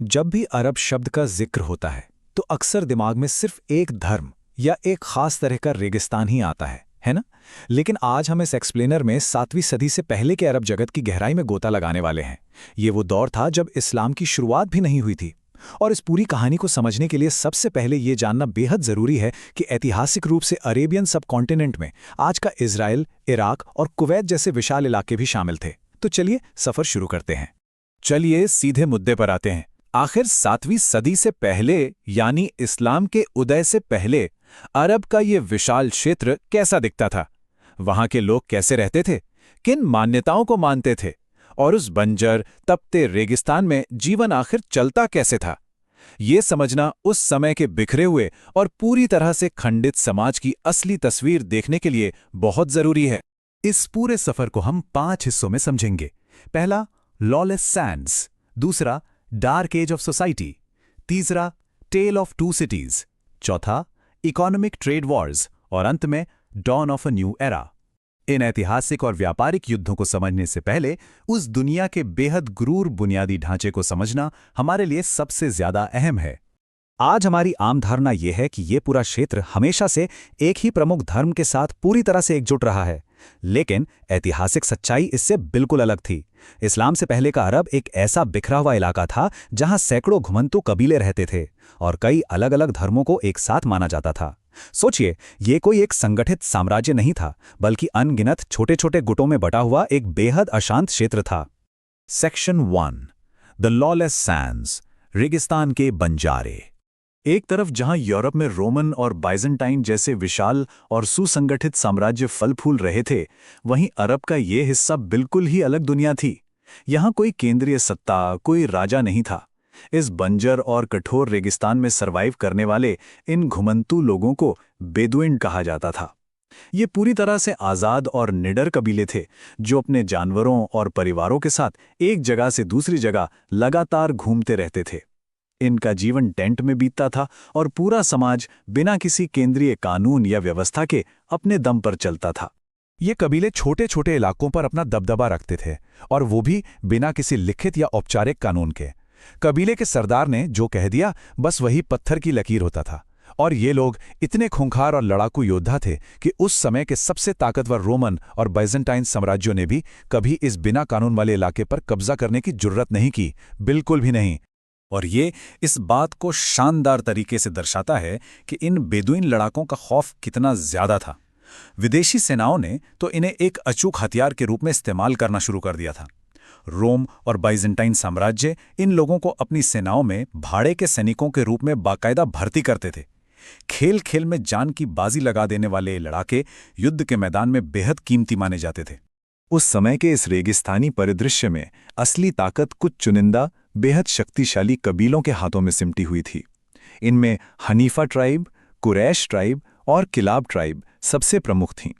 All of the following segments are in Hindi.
जब भी अरब शब्द का जिक्र होता है तो अक्सर दिमाग में सिर्फ एक धर्म या एक खास तरह का रेगिस्तान ही आता है ना। लेकिन आज हम इस एक्सप्लेनर में 7वीं सदी से पहले के अरब जगत की गहराई में गोता लगाने वाले हैं। ये वो दौर था जब इस्लाम की शुरुआत भी नहीं हुई थी। और इस पूरी कहानी को समझने के लिए सबसे पहले ये जानना बेहद ज़रूरी है कि ऐतिहासिक रूप से अरेबियन सबकॉन्टिनेंट में आज का इज़राइल, इराक और कुवैत जैसे विशाल इलाके भी शामिल थे। तो चलिए सफ़र शुरू करते हैं। चलिए सीधे मुद्दे पर आते हैं। आखिर 7वीं सदी से पहले यानी इस्लाम के उदय से पहले अरब का ये विशाल क्षेत्र कैसा दिखता था? वहां के लोग कैसे रहते थे, किन मान्यताओं को मानते थे, और उस बंजर तपते रेगिस्तान में जीवन आखिर चलता कैसे था? ये समझना उस समय के बिखरे हुए और पूरी तरह से खंडित समाज की असली तस्वीर देखने के लिए बहुत जरूरी है। इस पूरे सफर को हम 5 हिस्सों में समझेंगे। पहला, लॉलेस सैंड्स। दूसरा, डार्क एज ऑफ सोसाइटी। तीसरा, टेल ऑफ टू सिटीज। चौथा, इकोनॉमिक ट्रेड वॉर्स। और अंत में, dawn of a new era. इन ऐतिहासिक और व्यापारिक युद्धों को समझने से पहले उस दुनिया के बेहद क्रूर बुनियादी ढांचे को समझना हमारे लिए सबसे ज्यादा अहम है। आज हमारी आम धारणा यह है कि ये पूरा क्षेत्र हमेशा से एक ही प्रमुख धर्म के साथ पूरी तरह से एकजुट रहा है, लेकिन ऐतिहासिक सच्चाई इससे बिल्कुल अलग थी। इस्लाम से पहले का अरब एक ऐसा बिखरा हुआ इलाका था जहां सैकड़ों घुमंतू कबीले रहते थे और कई अलग अलग धर्मों को एक साथ माना जाता था। सोचिए, ये कोई एक संगठित साम्राज्य नहीं था, बल्कि अनगिनत छोटे छोटे गुटों में बटा हुआ एक बेहद अशांत क्षेत्र था। सेक्शन 1, द लॉलेस सैंड्स, रेगिस्तान के बंजारे। एक तरफ जहां यूरोप में रोमन और बाइजेंटाइन जैसे विशाल और सुसंगठित साम्राज्य फल फूल रहे थे, वहीं अरब का ये हिस्सा बिल्कुल ही अलग दुनिया थी। यहां कोई केंद्रीय सत्ता, कोई राजा नहीं था। इस बंजर और कठोर रेगिस्तान में सरवाइव करने वाले इन घुमंतू लोगों को बेदुइन कहा जाता था। ये पूरी तरह से आज़ाद और निडर कबीले थे, जो अपने जानवरों और परिवारों के साथ एक जगह से दूसरी जगह लगातार घूमते रहते थे। इनका जीवन टेंट में बीतता था और पूरा समाज बिना किसी केंद्रीय कानून या व्यवस्था के अपने दम पर चलता था। ये कबीले छोटे छोटे इलाकों पर अपना दबदबा रखते थे, और वो भी बिना किसी लिखित या औपचारिक कानून के। कबीले के सरदार ने जो कह दिया, बस वही पत्थर की लकीर होता था। और ये लोग इतने खूंखार और लड़ाकू योद्धा थे कि उस समय के सबसे ताकतवर रोमन और बाइजेंटाइन साम्राज्यों ने भी कभी इस बिना कानून वाले इलाके पर कब्जा करने की जुर्रत नहीं की, बिल्कुल भी नहीं। और ये इस बात को शानदार तरीके से दर्शाता है कि इन बेदुइन लड़ाकों का खौफ कितना ज्यादा था। विदेशी सेनाओं ने तो इन्हें एक अचूक हथियार के रूप में इस्तेमाल करना शुरू कर दिया था। रोम और बाइजेंटाइन साम्राज्य इन लोगों को अपनी सेनाओं में भाड़े के सैनिकों के रूप में बाकायदा भर्ती करते थे। खेल खेल में जान की बाजी लगा देने वाले लड़ाके युद्ध के मैदान में बेहद कीमती माने जाते थे। उस समय के इस रेगिस्तानी परिदृश्य में असली ताकत कुछ चुनिंदा बेहद शक्तिशाली कबीलों के हाथों में सिमटी हुई थी। इनमें हनीफा ट्राइब, कुरैश ट्राइब और किलाब ट्राइब सबसे प्रमुख थीं।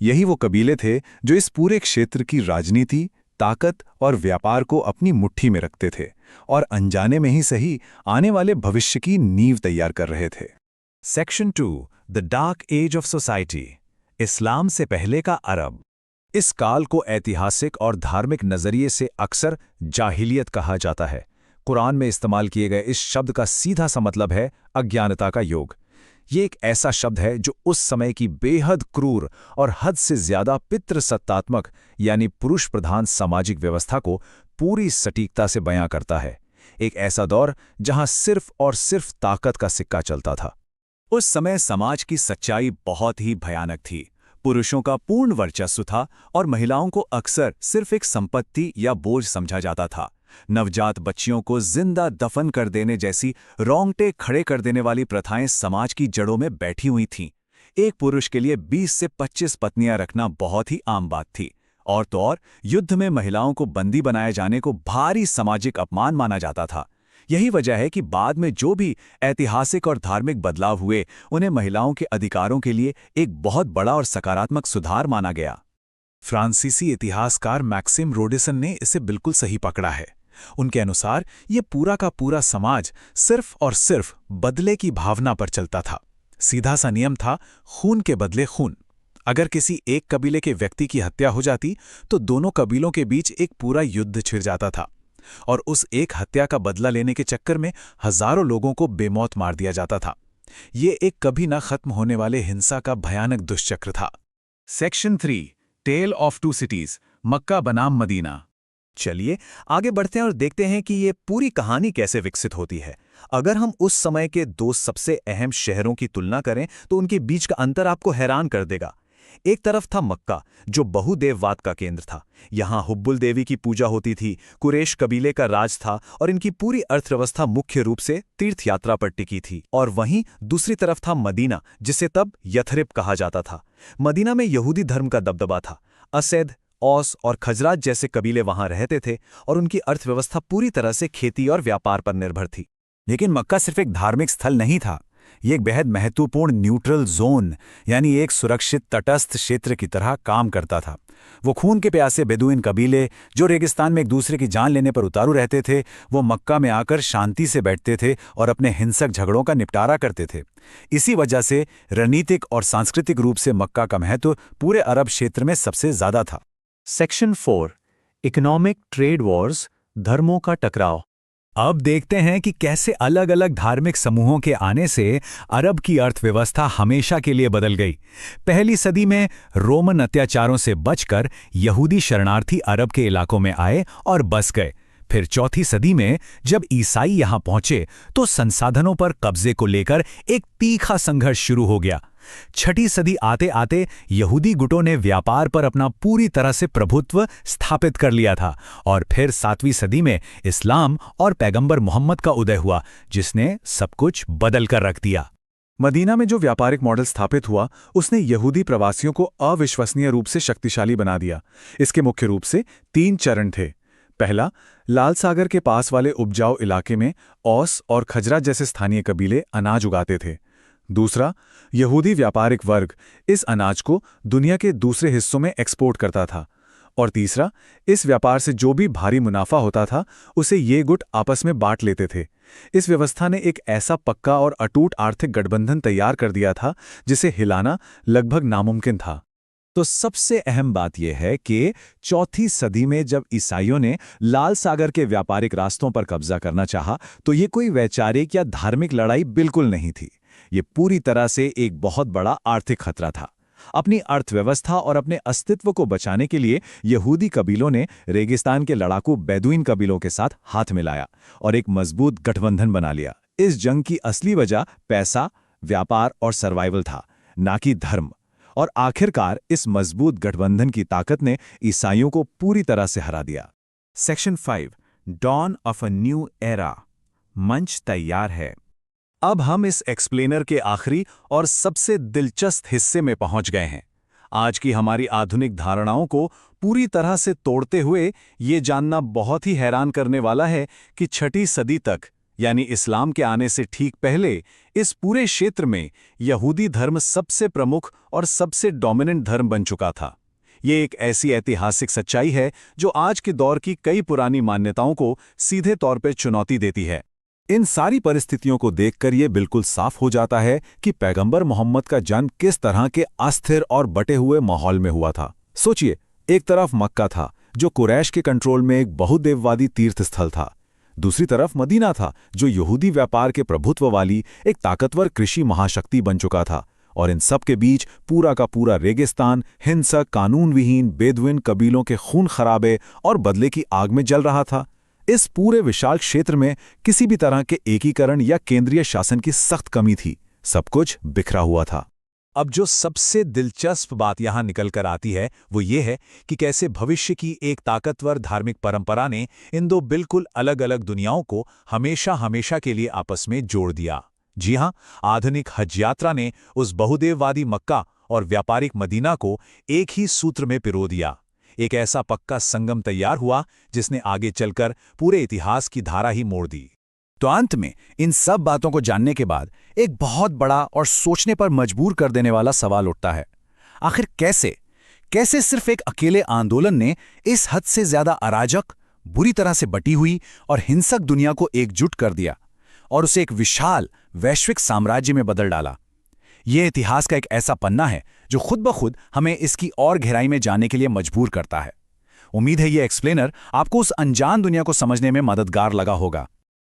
यही वो कबीले थे जो इस पूरे क्षेत्र की राजनीति, ताकत और व्यापार को अपनी मुट्ठी में रखते थे और अनजाने में ही सही आने वाले भविष्य की नींव तैयार कर रहे थे। Section 2, the dark age of society, इस्लाम से पहले का अरब। इस काल को ऐतिहासिक और धार्मिक नजरिए से अक्सर जाहिलियत कहा जाता है। कुरान में इस्तेमाल किए गए इस शब्द का सीधा सा मतलब है अज्ञानता का युग। ये एक ऐसा शब्द है जो उस समय की बेहद क्रूर और हद से ज्यादा पितृसत्तात्मक यानी पुरुष प्रधान सामाजिक व्यवस्था को पूरी सटीकता से बयां करता है। एक ऐसा दौर जहां सिर्फ और सिर्फ ताकत का सिक्का चलता था। उस समय समाज की सच्चाई बहुत ही भयानक थी। पुरुषों का पूर्ण वर्चस्व था और महिलाओं को अक्सर सिर्फ एक संपत्ति या बोझ समझा जाता था। नवजात बच्चियों को जिंदा दफन कर देने जैसी रोंगटे खड़े कर देने वाली प्रथाएं समाज की जड़ों में बैठी हुई थीं। एक पुरुष के लिए 20 से 25 पत्नियां रखना बहुत ही आम बात थी। और तो और युद्ध में महिलाओं को बंदी बनाए जाने को भारी सामाजिक अपमान माना जाता था। यही वजह है कि बाद में जो भी ऐतिहासिक और धार्मिक बदलाव हुए, उन्हें महिलाओं के अधिकारों के लिए एक बहुत बड़ा और सकारात्मक सुधार माना गया। फ्रांसीसी इतिहासकार मैक्सिम रोडिसन ने इसे बिल्कुल सही पकड़ा है। उनके अनुसार ये पूरा का पूरा समाज सिर्फ और सिर्फ बदले की भावना पर चलता था। सीधा सा नियम था, खून के बदले खून। अगर किसी एक कबीले के व्यक्ति की हत्या हो जाती तो दोनों कबीलों के बीच एक पूरा युद्ध छिड़ जाता था। और उस एक हत्या का बदला लेने के चक्कर में हजारों लोगों को बेमौत मार दिया जाता था। ये एक कभी ना खत्म होने वाले हिंसा का भयानक दुष्चक्र था। Section 3, tale of two cities, मक्का बनाम मदीना। चलिए आगे बढ़ते हैं और देखते हैं कि ये पूरी कहानी कैसे विकसित होती है। अगर हम उस समय के दो सबसे अहम शहरों की तुलना करें तो उनके बीच का अंतर आपको हैरान कर देगा। एक तरफ था मक्का, जो बहुदेववाद का केंद्र था। यहाँ हुब्बुल देवी की पूजा होती थी, कुरैश कबीले का राज था और इनकी पूरी अर्थव्यवस्था मुख्य रूप से तीर्थ यात्रा पर टिकी थी। और वहीं दूसरी तरफ था मदीना, जिसे तब यथरिब कहा जाता था। मदीना में यहूदी धर्म का दबदबा था। असद, औस और खजराज जैसे कबीले वहां रहते थे और उनकी अर्थव्यवस्था पूरी तरह से खेती और व्यापार पर निर्भर थी। लेकिन मक्का सिर्फ एक धार्मिक स्थल नहीं था, ये एक बेहद महत्वपूर्ण न्यूट्रल जोन यानी एक सुरक्षित तटस्थ क्षेत्र की तरह काम करता था। वो खून के प्यासे बेदुइन कबीले जो रेगिस्तान में एक दूसरे की जान लेने पर उतारू रहते थे, वो मक्का में आकर शांति से बैठते थे और अपने हिंसक झगड़ों का निपटारा करते थे। इसी वजह से रणनीतिक और सांस्कृतिक रूप से मक्का का महत्व पूरे अरब क्षेत्र में सबसे ज्यादा था। सेक्शन 4, इकोनॉमिक ट्रेड वॉर्स, धर्मों का टकराव। अब देखते हैं कि कैसे अलग अलग धार्मिक समूहों के आने से अरब की अर्थव्यवस्था हमेशा के लिए बदल गई। पहली सदी में रोमन अत्याचारों से बचकर यहूदी शरणार्थी अरब के इलाकों में आए और बस गए। फिर चौथी सदी में जब ईसाई यहां पहुंचे तो संसाधनों पर कब्जे को लेकर एक तीखा संघर्ष शुरू हो गया। छठी सदी आते आते यहूदी गुटों ने व्यापार पर अपना पूरी तरह से प्रभुत्व स्थापित कर लिया था और फिर 7वीं सदी में इस्लाम और पैगंबर मोहम्मद का उदय हुआ, जिसने सब कुछ बदल कर रख दिया। मदीना में जो व्यापारिक मॉडल स्थापित हुआ उसने यहूदी प्रवासियों को अविश्वसनीय रूप से शक्तिशाली बना दिया। इसके मुख्य रूप से 3 चरण थे। पहला, लाल सागर के पास वाले उपजाऊ इलाके में औस और खजराज जैसे स्थानीय कबीले अनाज उगाते थे। दूसरा, यहूदी व्यापारिक वर्ग इस अनाज को दुनिया के दूसरे हिस्सों में एक्सपोर्ट करता था। और तीसरा, इस व्यापार से जो भी भारी मुनाफा होता था उसे ये गुट आपस में बांट लेते थे। इस व्यवस्था ने एक ऐसा पक्का और अटूट आर्थिक गठबंधन तैयार कर दिया था जिसे हिलाना लगभग नामुमकिन था। तो सबसे अहम बात यह है कि चौथी सदी में जब ईसाइयों ने लाल सागर के व्यापारिक रास्तों पर कब्जा करना चाहा तो ये कोई वैचारिक या धार्मिक लड़ाई बिल्कुल नहीं थी। ये पूरी तरह से एक बहुत बड़ा आर्थिक खतरा था। अपनी अर्थव्यवस्था और अपने अस्तित्व को बचाने के लिए यहूदी कबीलों ने रेगिस्तान के लड़ाकू बेदुइन कबीलों के साथ हाथ मिलाया और एक मजबूत गठबंधन बना लिया। इस जंग की असली वजह पैसा, व्यापार और सर्वाइवल था, ना कि धर्म। और आखिरकार इस मजबूत गठबंधन की ताकत ने ईसाइयों को पूरी तरह से हरा दिया। Section 5, dawn of a new era, मंच तैयार है। अब हम इस एक्सप्लेनर के आखिरी और सबसे दिलचस्प हिस्से में पहुंच गए हैं। आज की हमारी आधुनिक धारणाओं को पूरी तरह से तोड़ते हुए ये जानना बहुत ही हैरान करने वाला है कि 6ठी सदी तक, यानी इस्लाम के आने से ठीक पहले, इस पूरे क्षेत्र में यहूदी धर्म सबसे प्रमुख और सबसे डोमिनेंट धर्म बन चुका था। ये एक ऐसी ऐतिहासिक सच्चाई है जो आज के दौर की कई पुरानी मान्यताओं को सीधे तौर पर चुनौती देती है। इन सारी परिस्थितियों को देखकर ये बिल्कुल साफ हो जाता है कि पैगंबर मोहम्मद का जन्म किस तरह के अस्थिर और बटे हुए माहौल में हुआ था। सोचिए, एक तरफ मक्का था जो कुरैश के कंट्रोल में एक बहुदेववादी तीर्थ स्थल था। दूसरी तरफ मदीना था जो यहूदी व्यापार के प्रभुत्व वाली एक ताकतवर कृषि महाशक्ति बन चुका था। और इन सब के बीच पूरा का पूरा रेगिस्तान हिंसक, कानूनविहीन बेदुइन कबीलों के खून खराबे और बदले की आग में जल रहा था। इस पूरे विशाल क्षेत्र में किसी भी तरह के एकीकरण या केंद्रीय शासन की सख्त कमी थी। सब कुछ बिखरा हुआ था। अब जो सबसे दिलचस्प बात यहां निकल कर आती है वो ये है कि कैसे भविष्य की एक ताकतवर धार्मिक परंपरा ने इन दो बिल्कुल अलग अलग दुनियाओं को हमेशा हमेशा के लिए आपस में जोड़ दिया। जी हां, आधुनिक हज यात्रा ने उस बहुदेववादी मक्का और व्यापारिक मदीना को एक ही सूत्र में पिरो दिया। एक ऐसा पक्का संगम तैयार हुआ जिसने आगे चलकर पूरे इतिहास की धारा ही मोड़ दी। तो अंत में इन सब बातों को जानने के बाद एक बहुत बड़ा और सोचने पर मजबूर कर देने वाला सवाल उठता है। आखिर कैसे सिर्फ एक अकेले आंदोलन ने इस हद से ज्यादा अराजक, बुरी तरह से बटी हुई और हिंसक दुनिया को एकजुट कर दिया और उसे एक विशाल वैश्विक साम्राज्य में बदल डाला? यह इतिहास का एक ऐसा पन्ना है जो खुद ब खुद हमें इसकी और गहराई में जाने के लिए मजबूर करता है। उम्मीद है ये एक्सप्लेनर आपको उस अनजान दुनिया को समझने में मददगार लगा होगा।